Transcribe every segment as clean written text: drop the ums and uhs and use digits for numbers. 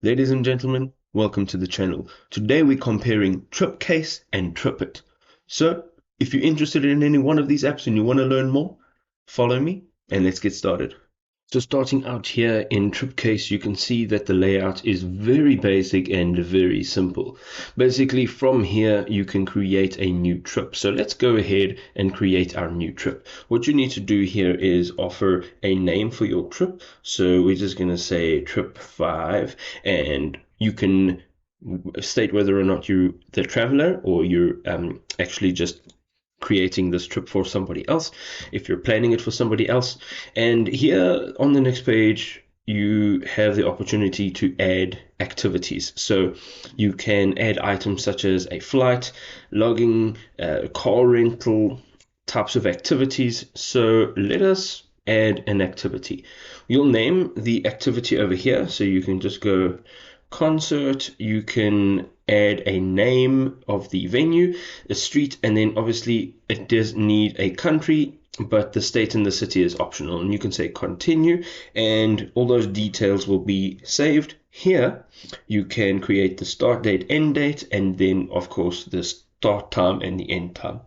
Ladies and gentlemen, welcome to the channel. Today we're comparing Tripcase and TripIt. So, if you're interested in any one of these apps and you want to learn more, follow me and let's get started. So starting out here in Tripcase, you can see that the layout is very basic and very simple. Basically, from here, you can create a new trip. So let's go ahead and create our new trip. What you need to do here is offer a name for your trip. So we're just going to say trip 5, and you can state whether or not you're the traveler or you're actually just creating this trip for somebody else, if you're planning it for somebody else. And here on the next page, you have the opportunity to add activities. So you can add items such as a flight, logging, car rental, types of activities. So let us add an activity. You'll name the activity over here. So you can just go concert, you can add a name of the venue, a street, and then obviously it does need a country, but the state and the city is optional. And you can say continue, and all those details will be saved. Here you can create the start date, end date, and then of course the start time and the end time.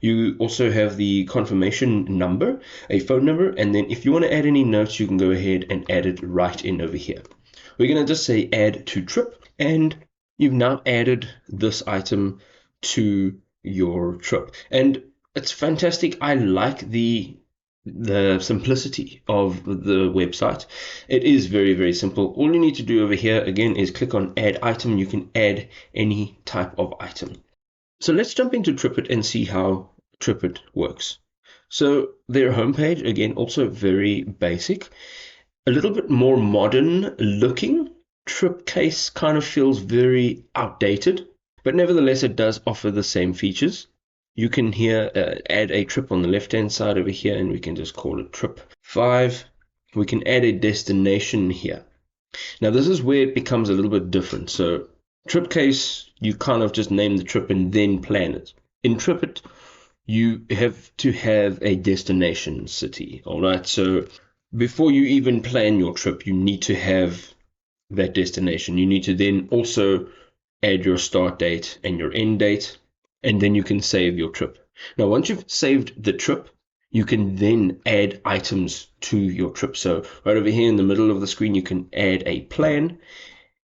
You also have the confirmation number, a phone number, and then if you want to add any notes, you can go ahead and add it right in over here. We're going to just say add to trip, and you've now added this item to your trip. And it's fantastic. I like the simplicity of the website. It is very, very simple. All you need to do over here again is click on add item. You can add any type of item. So let's jump into TripIt and see how TripIt works. So their homepage, again, also very basic. A little bit more modern looking. Tripcase kind of feels very outdated, but nevertheless it does offer the same features. You can here add a trip on the left hand side over here, and we can just call it trip 5. We can add a destination here. Now this is where it becomes a little bit different. So Tripcase, you kind of just name the trip and then plan it. In TripIt, you have to have a destination city. All right, so before you even plan your trip, you need to have that destination. You need to then also add your start date and your end date, and then you can save your trip. Now, once you've saved the trip, you can then add items to your trip. So right over here in the middle of the screen, you can add a plan,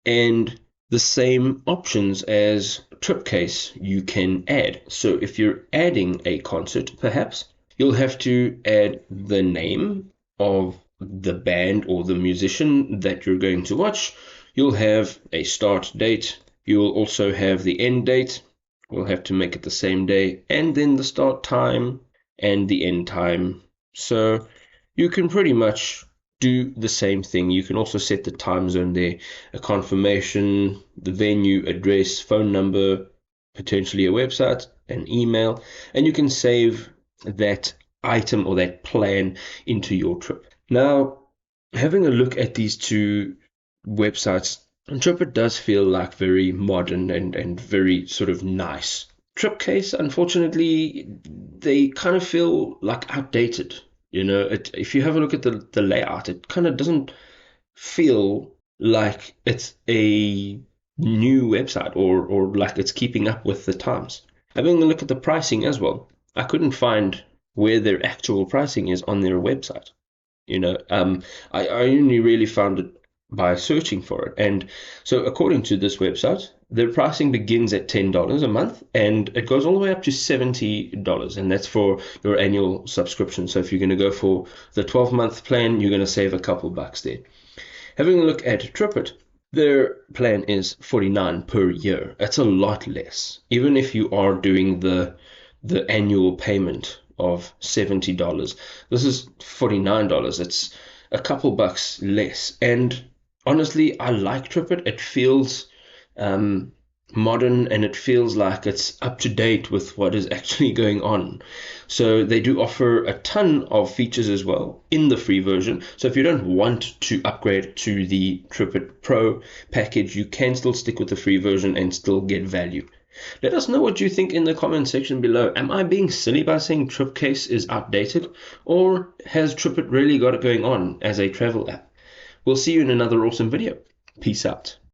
and the same options as Tripcase you can add. So if you're adding a concert, perhaps, you'll have to add the name of the band or the musician that you're going to watch. You'll have a start date. You'll also have the end date. We'll have to make it the same day, and then the start time and the end time. So you can pretty much do the same thing. You can also set the time zone there, a confirmation, the venue, address, phone number, potentially a website, an email, and you can save that item or that plan into your trip. Now, having a look at these two websites, TripIt does feel like very modern and very sort of nice. Tripcase, unfortunately, they kind of feel like outdated. You know, if you have a look at the layout, it kind of doesn't feel like it's a new website or like it's keeping up with the times. Having a look at the pricing as well, I couldn't find where their actual pricing is on their website. You know, I only really found it by searching for it. And so according to this website, their pricing begins at $10 a month, and it goes all the way up to $70, and that's for your annual subscription. So if you're going to go for the 12-month plan, you're going to save a couple bucks there. Having a look at TripIt, their plan is $49 per year. That's a lot less, even if you are doing the annual payment of $70. This is $49. It's a couple bucks less. And honestly, I like TripIt. It feels modern, and it feels like it's up to date with what is actually going on. So they do offer a ton of features as well in the free version. So if you don't want to upgrade to the TripIt Pro package, you can still stick with the free version and still get value. Let us know what you think in the comment section below. Am I being silly by saying Tripcase is outdated, or has TripIt really got it going on as a travel app? We'll see you in another awesome video. Peace out.